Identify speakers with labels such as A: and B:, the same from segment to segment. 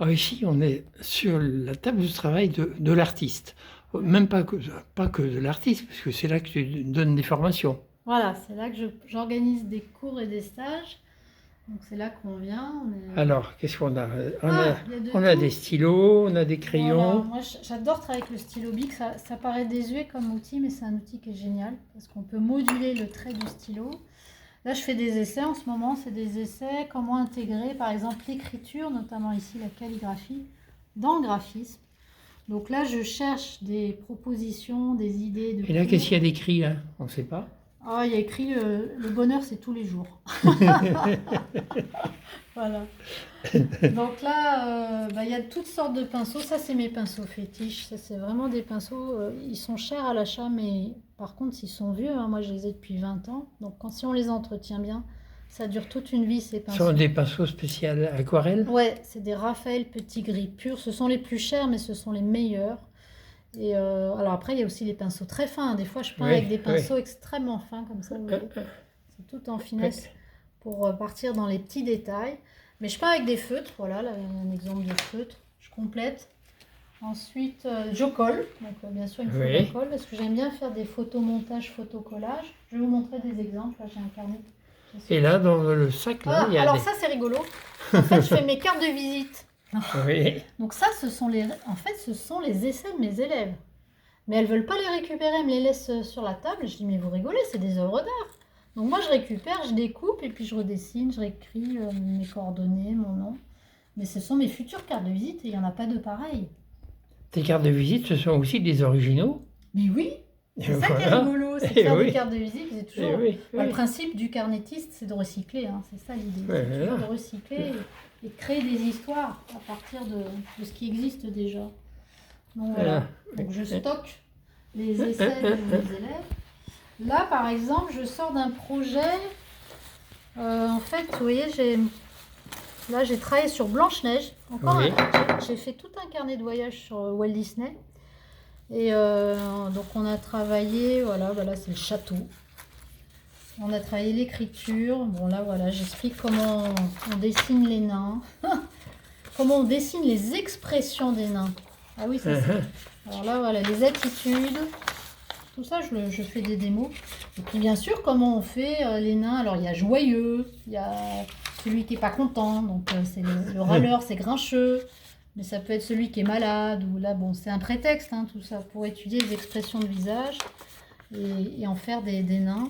A: Alors ici, on est sur la table de travail de l'artiste. Même pas que de l'artiste, parce que c'est là que tu donnes des formations.
B: Voilà, c'est là que j'organise des cours et des stages. Donc c'est là qu'on vient.
A: Alors, qu'est-ce qu'on a?
B: Il y a de
A: On a
B: tout.
A: des stylos, on a des
B: Voilà,
A: crayons.
B: moi j'adore travailler avec le stylo Bic. Ça paraît désuet comme outil, mais c'est un outil qui est génial parce qu'on peut moduler le trait du stylo. Là, je fais des essais en ce moment. C'est des essais, comment intégrer par exemple l'écriture, notamment ici la calligraphie, dans le graphisme. Donc là, je cherche des propositions, des idées de
A: Et là,
B: cours.
A: qu'est-ce qu'il y a d'écrit là? On ne sait pas.
B: Ah, il y a écrit le bonheur, c'est tous les jours. Voilà. Donc là, il y a toutes sortes de pinceaux. Ça, c'est mes pinceaux fétiches. Ça, c'est vraiment des pinceaux. Ils sont chers à l'achat, mais par contre, ils sont vieux. Hein. Moi, je les ai depuis 20 ans. Donc, si on les entretient bien, ça dure toute une vie, ces
A: Ce
B: pinceaux.
A: sont des pinceaux spéciaux aquarelles?
B: Ouais, c'est des Raphaël Petit Gris purs. Ce sont les plus chers, mais ce sont les meilleurs. Et alors après, il y a aussi les pinceaux très fins. Des fois, je peins avec des pinceaux extrêmement fins, comme ça, vous voyez. C'est tout en finesse pour partir dans les petits détails. Mais je peins avec des feutres. Voilà, là, un exemple de feutre. Je complète. Ensuite, je colle. Donc, bien sûr, il me faut de la colle parce que j'aime bien faire des photomontages, photocollages. Je vais vous montrer des exemples. Là, j'ai un carnet.
A: Et là, dans le sac, là, il y a
B: alors ça, c'est rigolo. En fait, je fais mes cartes de visite.
A: Oui.
B: Donc ça, ce sont les essais de mes élèves. Mais elles veulent pas les récupérer, elles me les laissent sur la table. Je dis, mais vous rigolez, c'est des œuvres d'art. Donc moi, je récupère, je découpe et puis je redessine, je réécris mes coordonnées, mon nom. Mais ce sont mes futures cartes de visite et il n'y en a pas de pareil.
A: Tes cartes de visite, ce sont aussi des originaux?
B: Mais oui, c'est ça qui est rigolo, c'est de faire des cartes de visite. C'est toujours le principe du carnétiste, c'est de recycler, hein, c'est ça l'idée. C'est toujours de recycler et de créer des histoires à partir de ce qui existe déjà. Donc voilà, donc je stocke les essais de mes élèves. Là, par exemple, je sors d'un projet. En fait, vous voyez, j'ai travaillé sur Blanche-Neige. J'ai fait tout un carnet de voyage sur Walt Disney. Et donc, on a travaillé, voilà, c'est le château. On a travaillé l'écriture. Bon, là, voilà, j'explique comment on dessine les nains. Comment on dessine les expressions des nains. Ah oui, ça c'est. Alors là, voilà, les attitudes. Tout ça, je fais des démos. Et puis bien sûr, comment on fait les nains. Alors il y a joyeux, il y a celui qui est pas content, donc c'est le râleur, c'est grincheux. Mais ça peut être celui qui est malade, ou là, bon, c'est un prétexte, hein, tout ça, pour étudier les expressions de visage et en faire des nains.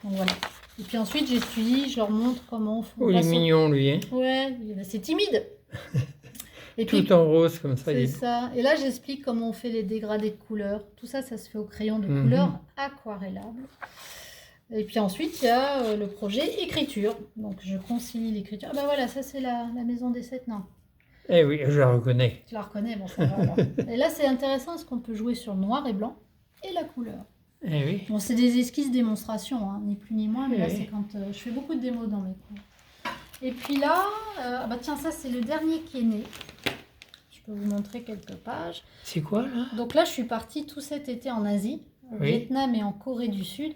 B: Donc voilà. Et puis ensuite, j'étudie, je leur montre comment on fait.
A: Oh, il est mignon, lui. Hein.
B: Ouais, c'est timide.
A: Et tout puis, en rose, comme ça.
B: C'est ça. Et là, j'explique comment on fait les dégradés de couleurs. Tout ça, ça se fait au crayon de couleur aquarellable. Et puis ensuite, il y a le projet écriture. Donc, je concilie l'écriture. Ah ben voilà, ça, c'est la maison des 7 nains.
A: Eh oui, je la reconnais.
B: Tu la reconnais, bon, ça va alors. Et là, c'est intéressant parce qu'on peut jouer sur noir et blanc et la couleur.
A: Eh oui.
B: Bon, c'est des esquisses démonstration, hein, ni plus ni moins, mais là, c'est quand je fais beaucoup de démos dans mes cours. Et puis là, bah tiens, ça, c'est le dernier qui est né. Je peux vous montrer quelques pages.
A: C'est quoi, là?
B: Donc là, je suis partie tout cet été en Asie, au Vietnam et en Corée du Sud.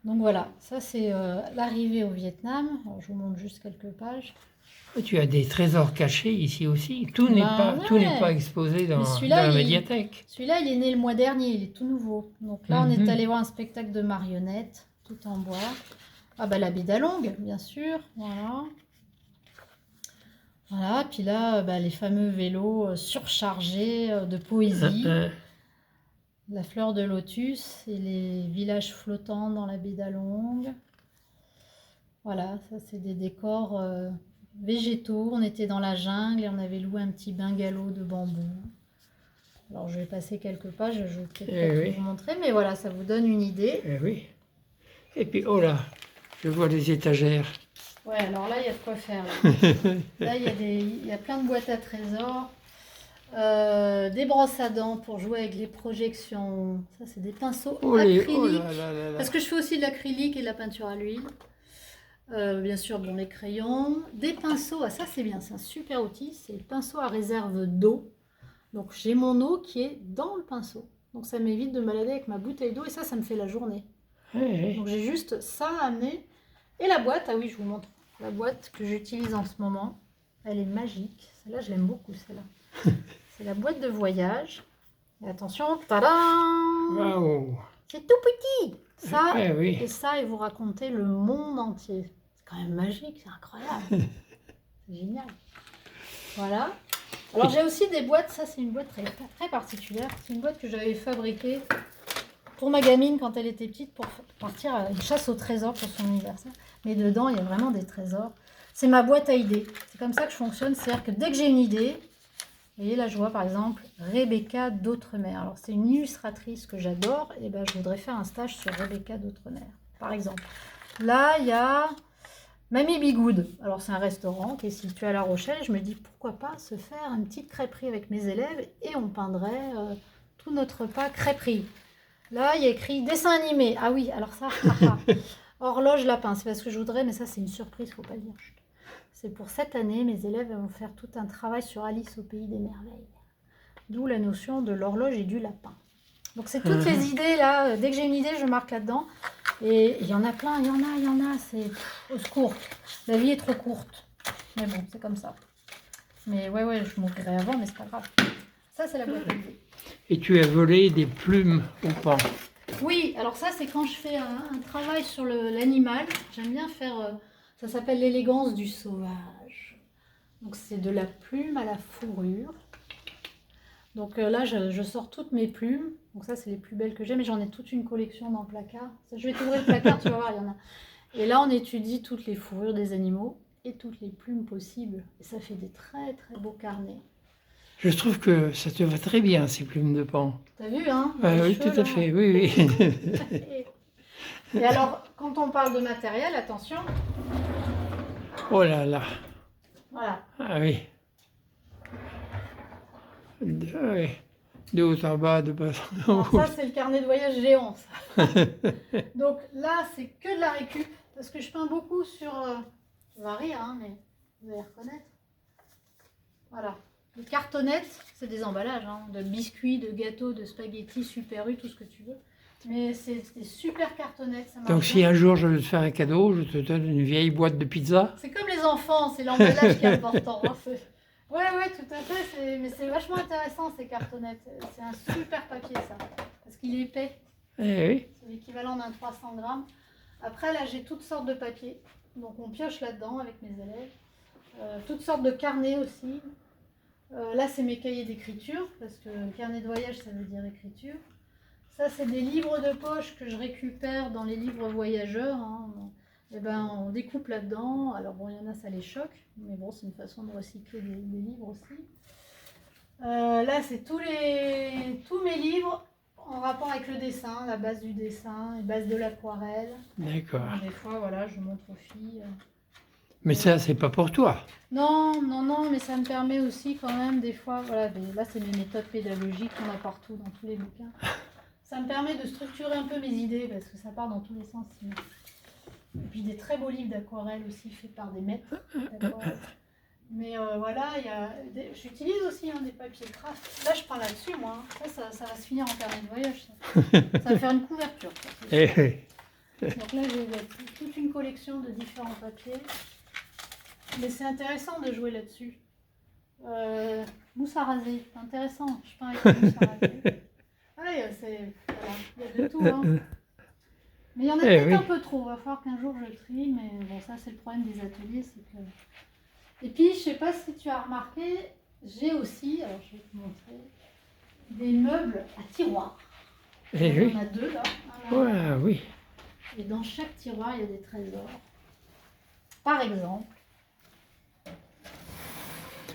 B: Donc voilà, ça, c'est l'arrivée au Vietnam. Alors, je vous montre juste quelques pages.
A: Tu as des trésors cachés ici aussi. Tout n'est pas exposé dans la médiathèque.
B: Celui-là, il est né le mois dernier, il est tout nouveau. Donc là, on est allé voir un spectacle de marionnettes, tout en bois. Ah bah la Bidalong, bien sûr, voilà. Voilà, puis là, les fameux vélos surchargés de poésie. La fleur de lotus et les villages flottants dans la Bidalong. Voilà, ça c'est des décors végétaux. On était dans la jungle et on avait loué un petit bungalow de bambou. Alors je vais passer quelques pages, je vais peut-être vous montrer, mais voilà, ça vous donne une idée.
A: Oui. Et puis, oh là, je vois des étagères.
B: Ouais, alors là, il y a de quoi faire. Là, il y a plein de boîtes à trésors. Des brosses à dents pour jouer avec les projections. Ça, c'est des pinceaux acryliques. Parce que je fais aussi de l'acrylique et de la peinture à l'huile. Bien sûr, bon, les crayons. Des pinceaux, ça c'est bien, c'est un super outil. C'est le pinceau à réserve d'eau. Donc j'ai mon eau qui est dans le pinceau. Donc ça m'évite de me balader avec ma bouteille d'eau et ça me fait la journée. Donc j'ai juste ça à amener. Et la boîte, ah oui, je vous montre la boîte que j'utilise en ce moment. Elle est magique. Celle-là, je l'aime beaucoup, celle-là. C'est la boîte de voyage. Et attention, tadam!
A: Waouh!
B: C'est tout petit. Ça,
A: oui.
B: et ça, et vous racontez le monde entier. C'est quand même magique, c'est incroyable. C'est génial. Voilà. Alors j'ai aussi des boîtes, ça c'est une boîte très, très particulière. C'est une boîte que j'avais fabriquée pour ma gamine quand elle était petite pour partir à une chasse au trésor pour son anniversaire. Mais dedans, il y a vraiment des trésors. C'est ma boîte à idées. C'est comme ça que je fonctionne. C'est-à-dire que dès que j'ai une idée, vous voyez là, je vois par exemple Rebecca d'Outremer. Alors c'est une illustratrice que j'adore. Et ben je voudrais faire un stage sur Rebecca d'Outremer, par exemple. Là, il y a Mamie Bigoud. Alors c'est un restaurant qui est situé à La Rochelle. Et je me dis pourquoi pas se faire une petite crêperie avec mes élèves et on peindrait tout notre repas crêperie. Là, il y a écrit dessin animé. Ah oui, alors ça, horloge lapin. C'est parce que je voudrais, mais ça c'est une surprise, il ne faut pas le dire. C'est pour cette année, mes élèves vont faire tout un travail sur Alice au pays des merveilles. D'où la notion de l'horloge et du lapin. Donc c'est toutes les idées là. Dès que j'ai une idée, je marque là-dedans. Et il y en a plein, il y en a. C'est au secours. La vie est trop courte. Mais bon, c'est comme ça. Mais ouais, je mourrai avant, mais c'est pas grave. Ça, c'est la boîte à idées.
A: Et tu as volé des plumes au pan.
B: Oui, alors ça, c'est quand je fais un travail sur l'animal. J'aime bien faire... ça s'appelle l'élégance du sauvage. Donc c'est de la plume à la fourrure. Donc là, je sors toutes mes plumes. Donc ça, c'est les plus belles que j'ai, mais j'en ai toute une collection dans le placard. Je vais t'ouvrir le placard, tu vas voir, il y en a. Et là, on étudie toutes les fourrures des animaux et toutes les plumes possibles. Et ça fait des très, très beaux carnets.
A: Je trouve que ça te va très bien, ces plumes de pan.
B: T'as vu, hein?
A: Oui, tout à fait, oui.
B: Et alors, quand on parle de matériel, attention.
A: Oh là là.
B: Voilà.
A: Ah oui. De haut en bas, de bas en haut.
B: Ça, c'est le carnet de voyage géant, ça. Donc là, c'est que de la récup. Parce que je peins beaucoup sur... tu vas rire, hein, mais vous allez reconnaître. Voilà. Les cartonnettes, c'est des emballages, hein, de biscuits, de gâteaux, de spaghettis, Super U, tout ce que tu veux. Mais c'est des super cartonnettes. Ça
A: donc si un jour je veux te faire un cadeau, je te donne une vieille boîte de pizza.
B: C'est comme les enfants, c'est l'emballage qui est important. Hein, ouais, tout à fait. Mais c'est vachement intéressant ces cartonnettes. C'est un super papier ça, parce qu'il est épais.
A: Eh oui.
B: C'est l'équivalent d'un 300 grammes. Après là, j'ai toutes sortes de papiers. Donc on pioche là-dedans avec mes élèves. Toutes sortes de carnets aussi. Là, c'est mes cahiers d'écriture, parce que carnet de voyage, ça veut dire écriture. Ça, c'est des livres de poche que je récupère dans les livres voyageurs. Hein. Et ben, on découpe là-dedans. Alors bon, il y en a, ça les choque, mais bon, c'est une façon de recycler des livres aussi. Là, c'est tous mes livres en rapport avec le dessin, la base du dessin, la base de l'aquarelle.
A: D'accord.
B: Des fois, voilà, je montre aux filles.
A: Mais ça, c'est pas pour toi.
B: Non, mais ça me permet aussi quand même des fois, voilà, là c'est mes méthodes pédagogiques qu'on a partout dans tous les bouquins. Ça me permet de structurer un peu mes idées parce que ça part dans tous les sens. Et puis des très beaux livres d'aquarelle aussi faits par des maîtres d'aquarelle. Mais voilà, j'utilise aussi des papiers craft. Là je prends là-dessus moi, ça va se finir en carnet de voyage. Ça va faire une couverture. Donc là j'ai toute une collection de différents papiers. Mais c'est intéressant de jouer là-dessus. Mousse à raser, c'est intéressant. Je peins avec la mousse à raser. Ouais, voilà, il y a de tout. Hein. Mais il y en a peut-être un peu trop. Il va falloir qu'un jour je trie. Mais bon, ça, c'est le problème des ateliers. C'est que... Et puis, je ne sais pas si tu as remarqué, j'ai aussi, alors je vais te montrer, des meubles à tiroirs. Il y en a deux là.
A: Ouais, oui.
B: Et dans chaque tiroir, il y a des trésors. Par exemple,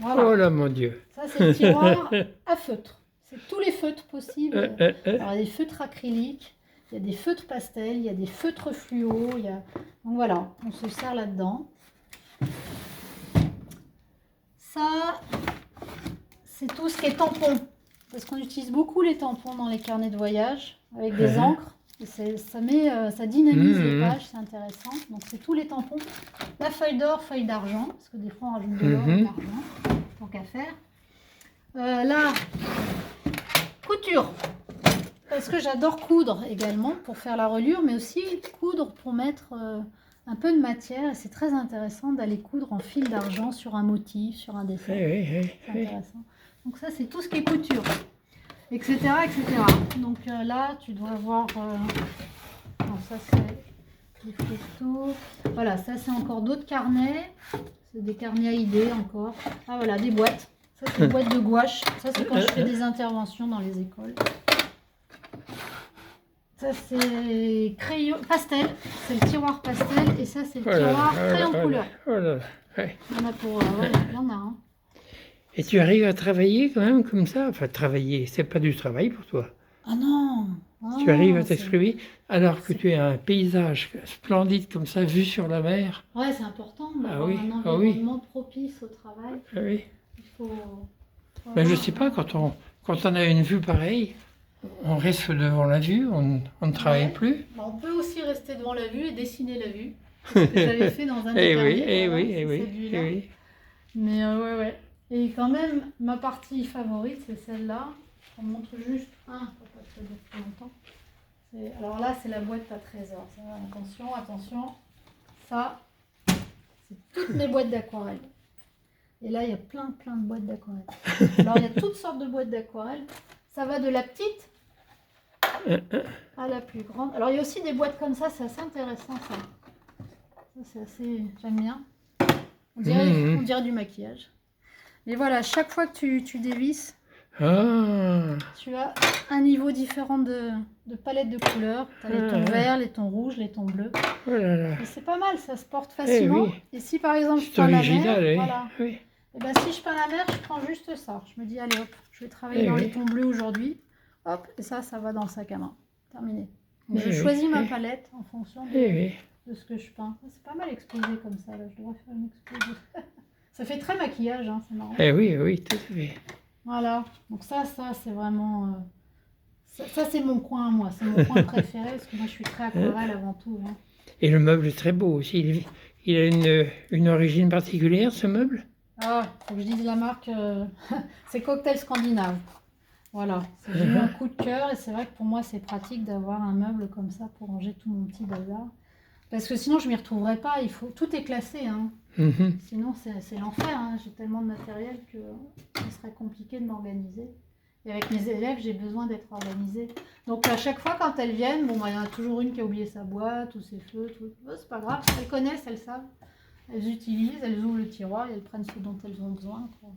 B: voilà.
A: Oh là, mon Dieu.
B: Ça, c'est le tiroir à feutre. C'est tous les feutres possibles. Alors, il y a des feutres acryliques, il y a des feutres pastels, il y a des feutres fluo. Donc voilà, on se sert là-dedans. Ça, c'est tout ce qui est tampon. Parce qu'on utilise beaucoup les tampons dans les carnets de voyage avec des encres. Et ça dynamise les pages, c'est intéressant. Donc c'est tous les tampons. La feuille d'or, feuille d'argent, parce que des fois on rajoute de l'or et de l'argent, tant qu'à faire. Là, couture, parce que j'adore coudre également pour faire la reliure, mais aussi coudre pour mettre un peu de matière, et c'est très intéressant d'aller coudre en fil d'argent sur un motif, sur un dessin. C'est intéressant. Donc ça, c'est tout ce qui est couture, etc. etc. Donc là, tu dois avoir... non, ça, c'est des photos. Voilà, ça, c'est encore d'autres carnets. C'est des carnets à idées encore. Ah voilà, des boîtes. Ça, c'est des boîtes de gouache. Ça, c'est quand je fais des interventions dans les écoles. Ça, c'est crayon pastel. C'est le tiroir pastel. Et ça, c'est le tiroir crayon couleur. Il y en a pour... ouais, il y en a un.
A: Et tu arrives à travailler quand même comme ça? Enfin, travailler, c'est pas du travail pour toi.
B: Ah non!
A: Tu arrives à t'exprimer alors que tu as un paysage splendide comme ça, vu sur la mer.
B: Ouais, c'est important d'avoir un environnement propice au travail.
A: Ah oui.
B: Il faut...
A: Ben, je sais pas, quand on a une vue pareille, on reste devant la vue, on ne travaille plus.
B: On peut aussi rester devant la vue et dessiner la vue. C'est ce que j'avais fait dans un des
A: oui.
B: Mais ouais. Et quand même, ma partie favorite, c'est celle-là. On montre juste un, pour pas que ça dure trop longtemps. Alors là, c'est la boîte à trésors. Attention. Ça, c'est toutes mes boîtes d'aquarelle. Et là, il y a plein de boîtes d'aquarelle. Alors, il y a toutes sortes de boîtes d'aquarelle. Ça va de la petite à la plus grande. Alors, il y a aussi des boîtes comme ça, c'est assez intéressant, ça. Ça, c'est assez... J'aime bien. On dirait du maquillage. Mais voilà, chaque fois que tu dévisses, tu as un niveau différent de palette de couleurs. Tu as les tons verts, les tons rouges, les tons bleus. Et c'est pas mal, ça se porte facilement. Et si par exemple je peins la mer, voilà. Et ben, si je peins la mer, je prends juste ça. Je me dis, allez hop, je vais travailler dans les tons bleus aujourd'hui. Hop, et ça va dans le sac à main. Terminé. Donc, je choisis ma palette en fonction de ce que je peins. C'est pas mal exposé comme ça, là. Je devrais faire une exposition. Ça fait très maquillage, hein, c'est marrant.
A: Oui, tout à fait.
B: Voilà, donc ça c'est vraiment... ça c'est mon coin à moi, c'est mon coin préféré, parce que moi je suis très aquarelle avant tout. Hein.
A: Et le meuble est très beau aussi. Il a une origine particulière, ce meuble?
B: Ah, faut que je dise la marque, c'est Cocktail Scandinave. Voilà, j'ai eu un coup de cœur, et c'est vrai que pour moi c'est pratique d'avoir un meuble comme ça pour ranger tout mon petit bazar. Parce que sinon je m'y retrouverais pas, tout est classé. Hein. Sinon c'est l'enfer, hein. J'ai tellement de matériel que ce serait compliqué de m'organiser. Et avec mes élèves, j'ai besoin d'être organisée. Donc à chaque fois quand elles viennent, bon, il y en a toujours une qui a oublié sa boîte ou ses feutres. C'est pas grave, elles connaissent, elles savent. Elles utilisent, elles ouvrent le tiroir et elles prennent ce dont elles ont besoin. Quoi.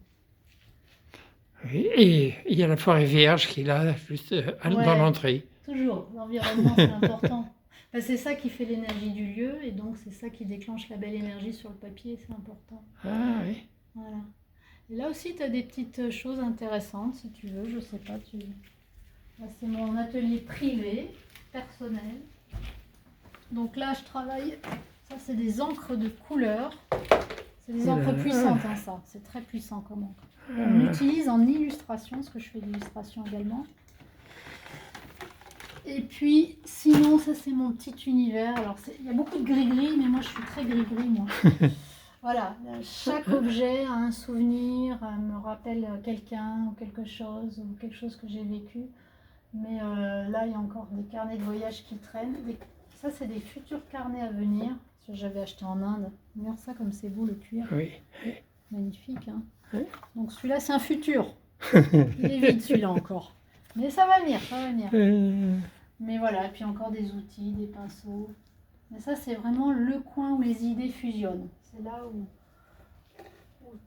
A: Oui, et il y a la forêt vierge qui est là, juste dans l'entrée.
B: Toujours, l'environnement c'est important. Ben, c'est ça qui fait l'énergie du lieu et donc c'est ça qui déclenche la belle énergie sur le papier, c'est important.
A: Ah oui.
B: Voilà. Et là aussi tu as des petites choses intéressantes si tu veux, je sais pas. Là, c'est mon atelier privé, personnel. Donc là je travaille, ça c'est des encres de couleur. C'est des encres puissantes, hein, ça. C'est très puissant comme encre. On l'utilise en illustration, parce que je fais de l'illustration également. Et puis, sinon, ça c'est mon petit univers. Alors, il y a beaucoup de gris-gris, mais moi je suis très gris-gris, moi. Voilà, chaque objet a un souvenir, me rappelle quelqu'un ou quelque chose que j'ai vécu. Mais là, il y a encore des carnets de voyage qui traînent. Ça, c'est des futurs carnets à venir, que j'avais acheté en Inde. Regarde ça comme c'est beau le cuir.
A: Oui.
B: Magnifique, hein. Donc celui-là, c'est un futur. Il est vide celui-là encore. Mais ça va venir, ça va venir. Mais voilà, et puis encore des outils, des pinceaux. Mais ça, c'est vraiment le coin où les idées fusionnent. C'est là où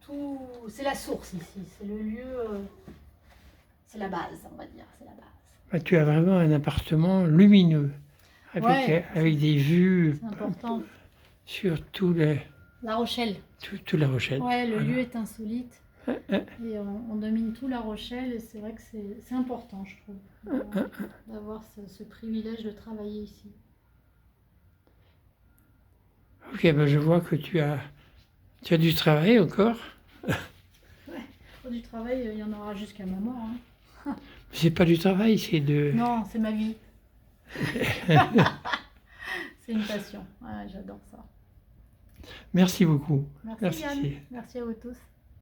B: tout... C'est la source ici, c'est le lieu... c'est la base, on va dire, c'est la base.
A: Tu as vraiment un appartement lumineux, avec des vues...
B: C'est important.
A: Sur tout le...
B: La Rochelle.
A: Tout La Rochelle.
B: Ouais, le lieu est insolite. Et on domine tout La Rochelle et c'est vrai que c'est important, je trouve, d'avoir ce privilège de travailler ici.
A: Ok, ben je vois que tu as du travail encore.
B: Du travail, il y en aura jusqu'à ma mort. Hein.
A: C'est pas du travail, c'est de...
B: Non, c'est ma vie. C'est une passion, ouais, j'adore ça.
A: Merci beaucoup.
B: Merci Yann, merci à vous tous.